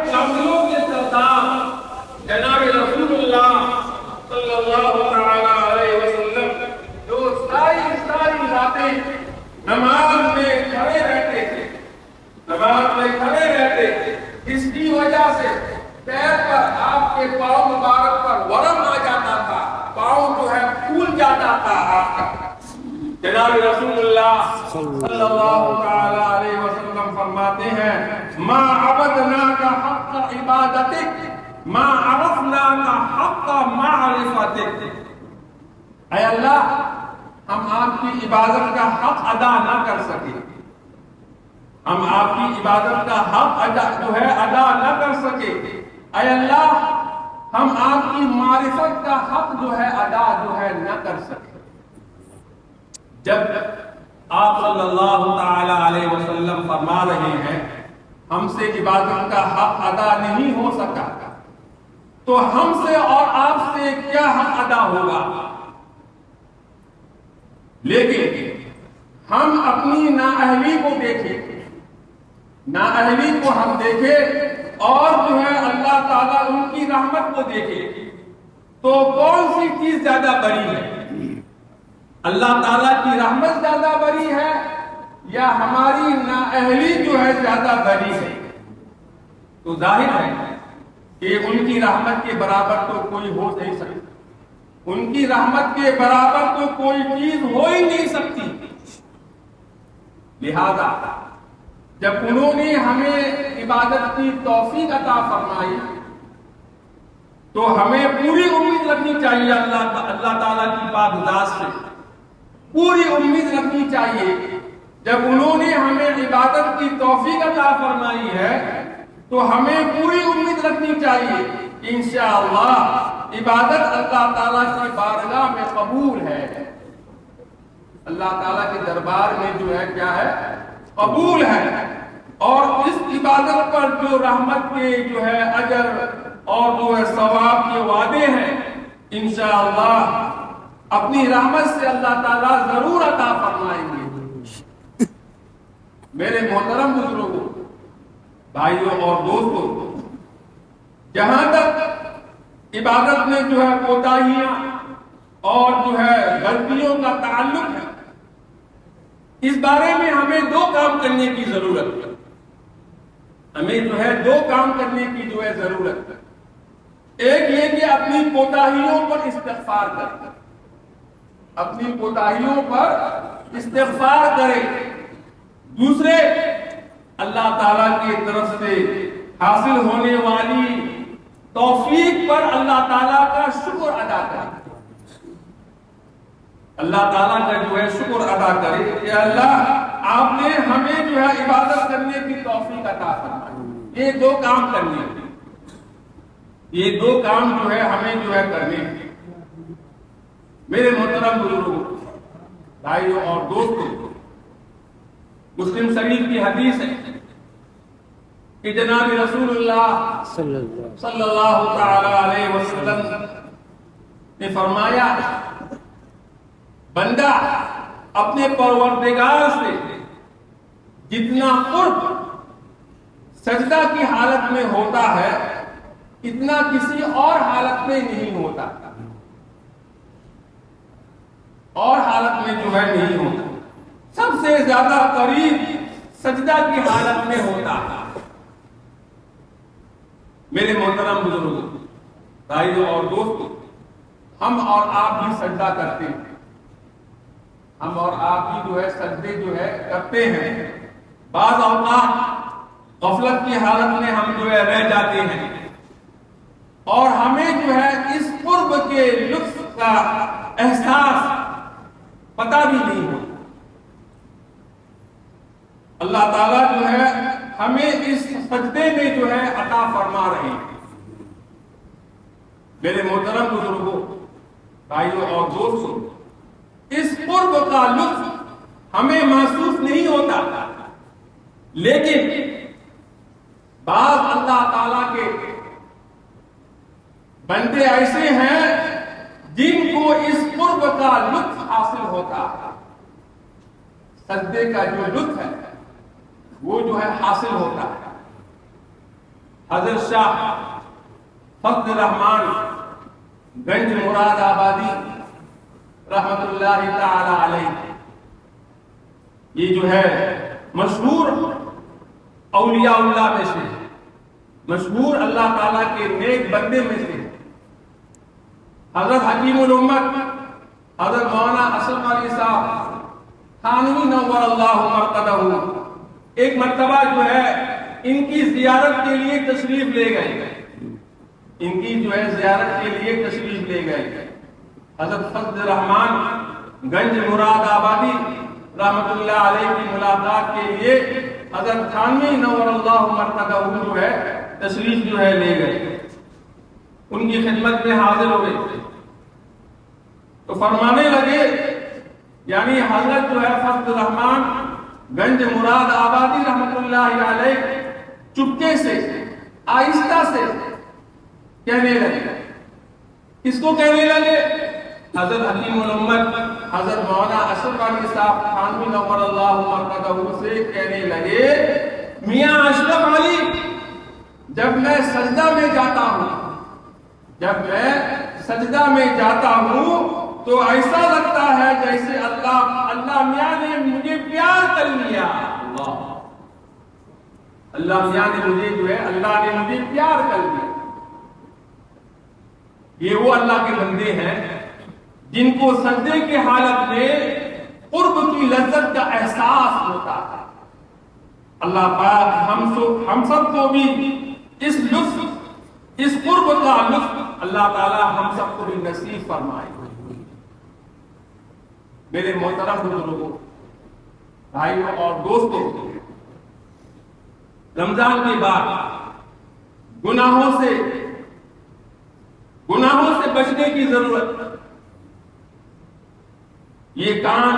کاملوں کے سردار جناب رسول اللہ صلی اللہ تعالی علیہ وسلم جو ساری راتیں نماز میں کھڑے رہتے تھے، اس کی وجہ سے پیر پر آپ کے پاؤں مبارک پر ورم آ جاتا تھا، پاؤں جو ہے پھول جاتا تھا آپ کا۔ جناب رسول اللہ صلی اللہ تعالی علیہ وسلم فرماتے ہیں ما عبدناک حق عبادتک ما عرفناک حق معرفتک، اے اللہ ہم آپ کی عبادت کا حق ادا نہ کر سکے، ہم آپ کی عبادت کا حق ادا نہ کر سکے، اے اللہ ہم آپ کی معرفت کا حق ادا نہ کر سکے۔ جب آپ صلی اللہ تعالی علیہ وسلم فرما رہے ہیں ہم سے عبادت کا حق ادا نہیں ہو سکا، تو ہم سے اور آپ سے کیا حق ادا ہوگا؟ لیکن ہم اپنی نااہلی کو دیکھیں، نااہلی کو ہم دیکھیں اور اللہ تعالیٰ ان کی رحمت کو دیکھیں، تو کون سی چیز زیادہ بڑی ہے؟ اللہ تعالیٰ کی رحمت زیادہ بڑی ہے یا ہماری نااہلی زیادہ بڑی ہے؟ تو ظاہر ہے کہ ان کی رحمت کے برابر تو کوئی ہو نہیں سکتی، ان کی رحمت کے برابر تو کوئی چیز ہو ہی نہیں سکتی۔ لہذا جب انہوں نے ہمیں عبادت کی توفیق عطا فرمائی تو ہمیں پوری امید رکھنی چاہیے اللہ تعالیٰ کی پاک ذات سے، پوری امید رکھنی چاہیے۔ جب انہوں نے ہمیں عبادت کی توفیق عطا فرمائی ہے تو ہمیں پوری امید رکھنی چاہیے کہ انشاءاللہ عبادت اللہ تعالیٰ کی بارگاہ میں قبول ہے، اللہ تعالیٰ کے دربار میں کیا ہے؟ قبول ہے، اور اس عبادت پر جو رحمت کے اجر اور ثواب کے وعدے ہیں انشاءاللہ اپنی رحمت سے اللہ تعالیٰ ضرور عطا فرمائیں گے۔ میرے محترم بزرگوں، بھائیوں اور دوستوں، جہاں تک عبادت میں کوتاہیاں اور غلطیوں کا تعلق ہے، اس بارے میں ہمیں دو کام کرنے کی ضرورت ہے، ہمیں دو کام کرنے کی ضرورت ہے۔ ایک یہ کہ اپنی کوتاہیوں پر استغفار کریں، اپنی کوتاہیوں پر استغفار کریں۔ دوسرے، اللہ تعالیٰ کی طرف سے حاصل ہونے والی توفیق پر اللہ تعالیٰ کا شکر ادا کریں، اللہ تعالیٰ کا شکر ادا کرے کہ اللہ آپ نے ہمیں عبادت کرنے کی توفیق عطا فرمائی۔ یہ دو کام کرنے ہیں، یہ دو کام ہمیں کرنے ہیں۔ میرے محترم بزرگوں، بھائیوں اور دوستوں، مسلم شریف کی حدیث ہے کہ جناب رسول اللہ صلی اللہ تعالی علیہ وسلم نے فرمایا بندہ اپنے پروردگار سے جتنا قرب سجدہ کی حالت میں ہوتا ہے اتنا کسی اور حالت میں نہیں ہوتا، اور حالت میں نہیں ہوتا، سب سے زیادہ قریب سجدہ کی حالت میں ہوتا ہے۔ میرے محترم بزرگوں، بھائیوں اور دوستوں، ہم اور آپ بھی سجدہ کرتے ہیں، ہم اور آپ بھی سجدے کرتے ہیں۔ بعض اوقات غفلت کی حالت میں ہم رہ جاتے ہیں اور ہمیں اس قرب کے لطف کا احساس پتہ بھی نہیں ہوتا۔ اللہ تعالیٰ ہمیں اس سجدے میں عطا فرما رہے ہیں۔ میرے محترم بزرگوں، بھائیوں اور دوستوں، اس قرب کا لطف ہمیں محسوس نہیں ہوتا، لیکن بعض اللہ تعالیٰ کے بندے ایسے ہیں جن کو اس قرب کا لطف حاصل ہوتا ہے، سجدے کا جو لطف ہے وہ حاصل ہوتا ہے۔ حضرت شاہ فضل الرحمان گنج مراد آبادی رحمت اللہ تعالی علیہ، یہ جو ہے مشہور اولیاء اللہ میں سے، مشہور اللہ تعالیٰ کے نیک بندے میں سے، حضرت حکیم الامت حضرت مولانا اشرف علی صاحب تھانوی نور اللہ مرقدہ ایک مرتبہ جو ہے ان کی زیارت کے لیے تشریف لے گئے، ان کی جو ہے زیارت کے لیے تشریف لے گئے۔ حضرت فضل الرحمان گنج مراد آبادی رحمت اللہ علیہ کی ملاقات کے لیے حضرت تھانوی نور اللہ مرقدہ جو ہے تشریف جو ہے لے گئے، ان کی خدمت میں حاضر ہو گئے تو فرمانے لگے، یعنی حضرت جو ہے فضل الرحمان گنج مراد آبادی رحمت اللہ علیہ چپکے سے آہستہ سے کہنے لگے، کس کو کہنے لگے؟ حضرت حکیم الامت حضرت مولانا اشرف علی صاحب تھانوی نور اللہ مرقدہ سے کہنے لگے، میاں اشرف علی، جب میں سجدہ میں جاتا ہوں، جب میں سجدہ میں جاتا ہوں تو ایسا لگتا ہے جیسے اللہ میاں نے مجھے پیار کر لیا۔ اللہ میاں نے مجھے جو ہے اللہ نے مجھے پیار کر لیا۔ یہ وہ اللہ کے بندے ہیں جن کو سجدے کی حالت میں قرب کی لذت کا احساس ہوتا ہے۔ اللہ پاک ہم سب کو بھی اس لطف، اس قرب کا لطف اللہ تعالی ہم سب کو بھی نصیب فرمائے۔ میرے محترم بزرگوں، بھائیوں اور دوستوں، رمضان کے بعد گناہوں سے بچنے کی ضرورت۔ یہ کان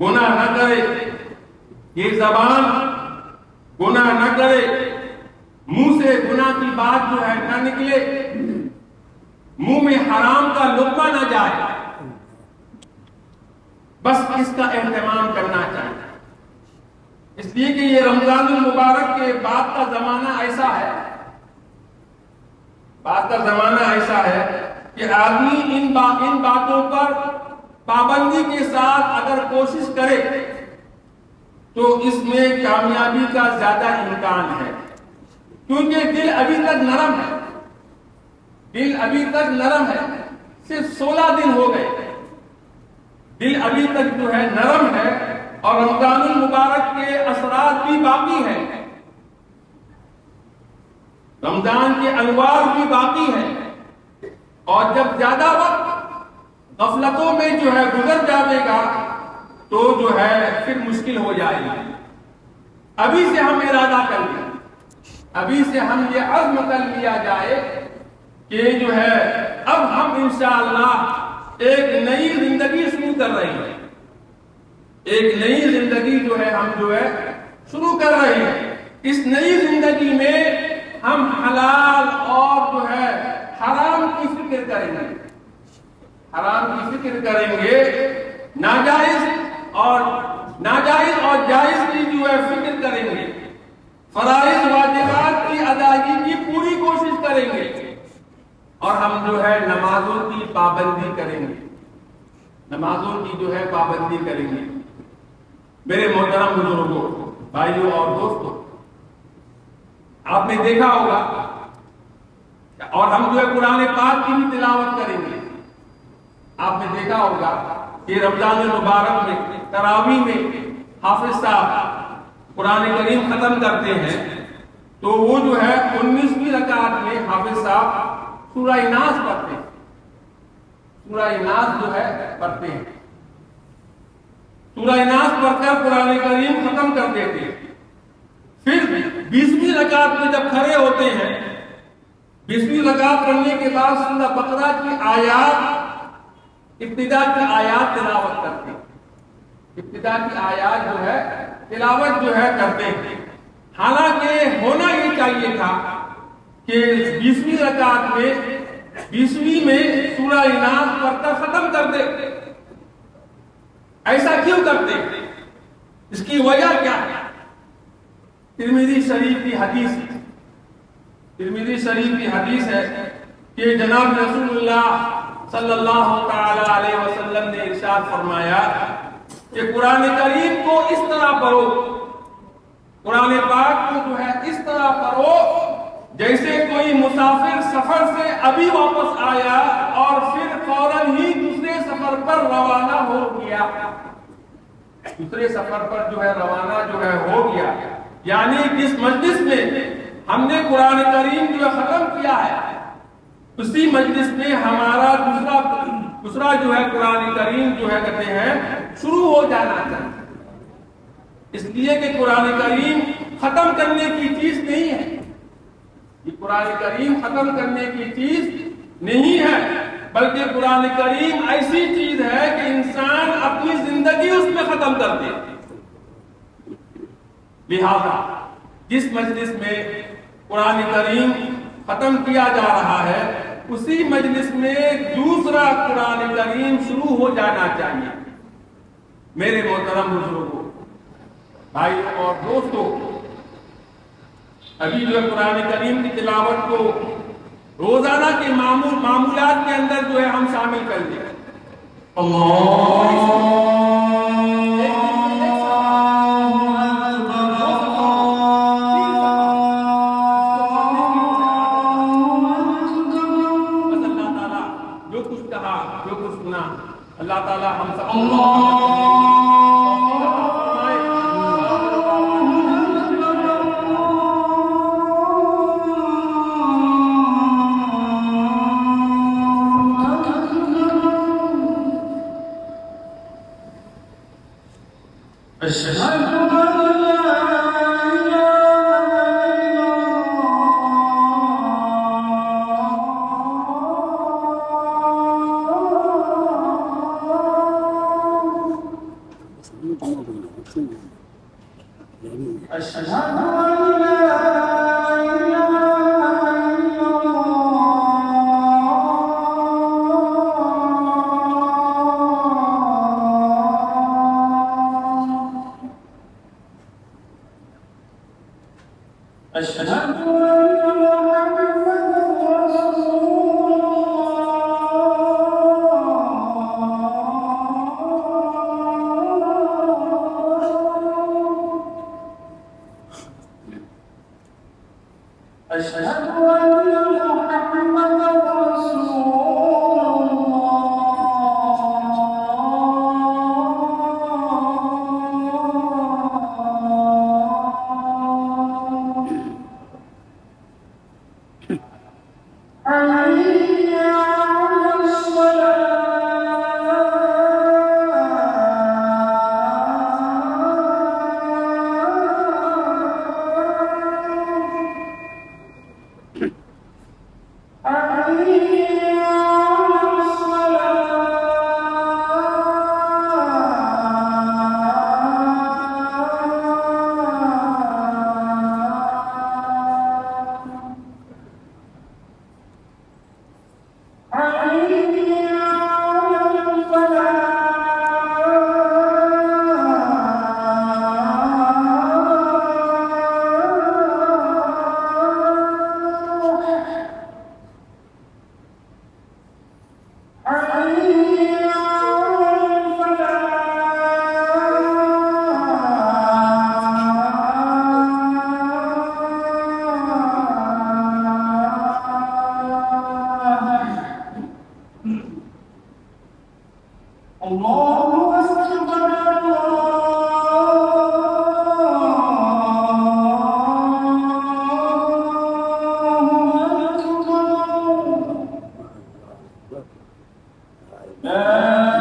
گناہ نہ کرے، یہ زبان گناہ نہ کرے، منہ سے گناہ کی بات جو ہے نہ نکلے، منہ میں حرام کا لقمہ نہ جائے، بس اس کا اہتمام کرنا چاہیے۔ اس لیے کہ یہ رمضان المبارک کے بعد کا زمانہ ایسا ہے، کہ آدمی ان باتوں پر پابندی کے ساتھ اگر کوشش کرے تو اس میں کامیابی کا زیادہ امکان ہے، کیونکہ دل ابھی تک نرم ہے، صرف 16 دن ہو گئے، دل ابھی تک جو ہے نرم ہے، اور رمضان المبارک کے اثرات بھی باقی ہیں، رمضان کے انوار بھی باقی ہیں، اور جب زیادہ وقت غفلتوں میں جو ہے گزر جائے گا تو جو ہے پھر مشکل ہو جائے گی۔ ابھی سے ہم ارادہ کر لیں، ابھی سے ہم یہ عزم کر لیا جائے کہ جو ہے اب ہم انشاءاللہ ایک نئی زندگی شروع کر رہے ہیں، ایک نئی زندگی جو ہے ہم جو ہے شروع کر رہے ہیں۔ اس نئی زندگی میں ہم حلال اور جو ہے حرام کی فکر کریں گے، حرام کی فکر کریں گے، ناجائز اور جائز کی جو ہے فکر کریں گے، فرائض واجبات کی ادائیگی کی پوری کوشش کریں گے، اور ہم جو ہے نمازوں کی پابندی کریں گے، نمازوں کی جو ہے پابندی کریں گے۔ میرے محترم بزرگوں، بھائیوں اور دوستوں، آپ نے دیکھا ہوگا، اور ہم جو ہے قرآن پاک کی بھی تلاوت کریں گے۔ آپ نے دیکھا ہوگا کہ رمضان المبارک میں تراویح میں حافظ صاحب قرآن کریم ختم کرتے ہیں تو وہ جو ہے 19ویں رکعت میں حافظ صاحب سورہ ناس پڑھتے ہیں، سورہ ناس جو ہے پڑھتے ہیں، سورہ ناس پڑھ کر قرآن کریم ختم کر دیتے ہیں۔ پھر 20ویں رکعت میں جب کھڑے ہوتے ہیں، 20ویں رکعت پڑھنے کے بعد سورہ بقرہ کی آیات، ابتدا کی آیات تلاوت کرتے ہیں، ابتدا کی آیات جو ہے تلاوت جو ہے کرتے ہیں۔ حالانکہ ہونا یہ چاہیے تھا کہ 20ویں رکعت میں 20ویں میں سورہ ناس پڑھ کر ختم کر دے۔ ایسا کیوں کرتے؟ اس کی وجہ کیا ہے؟ ترمذی شریف کی حدیث ترمذی شریف کی حدیث ہے کہ جناب رسول اللہ صلی اللہ تعالی علیہ وسلم نے ارشاد فرمایا کہ قرآن کریم کو اس طرح پڑھو، قرآن پاک کو جو ہے اس طرح پڑھو جیسے کوئی مسافر سفر سے ابھی واپس آیا اور پھر فوراً ہی دوسرے سفر پر روانہ ہو گیا، دوسرے سفر پر جو ہے روانہ جو ہے ہو گیا۔ یعنی جس مجلس میں ہم نے قرآن کریم جو ہے ختم کیا ہے، اسی مجلس میں ہمارا دوسرا جو ہے قرآن کریم جو ہے کہتے ہیں شروع ہو جانا چاہیے، اس لیے کہ قرآن کریم ختم کرنے کی چیز نہیں ہے، یہ قرآن کریم ختم کرنے کی چیز نہیں ہے، بلکہ قرآن کریم ایسی چیز ہے کہ انسان اپنی زندگی اس میں ختم کر دے۔ لہذا جس مجلس میں قرآن کریم ختم کیا جا رہا ہے اسی مجلس میں دوسرا قرآن کریم شروع ہو جانا چاہیے۔ میرے محترم بزرگوں، بھائی اور دوستوں، ابھی جو ہے قرآن کریم کی تلاوت کو روزانہ کے معمولات کے اندر جو ہے ہم شامل کر دیں۔ اللہ تعالیٰ ہم سب لا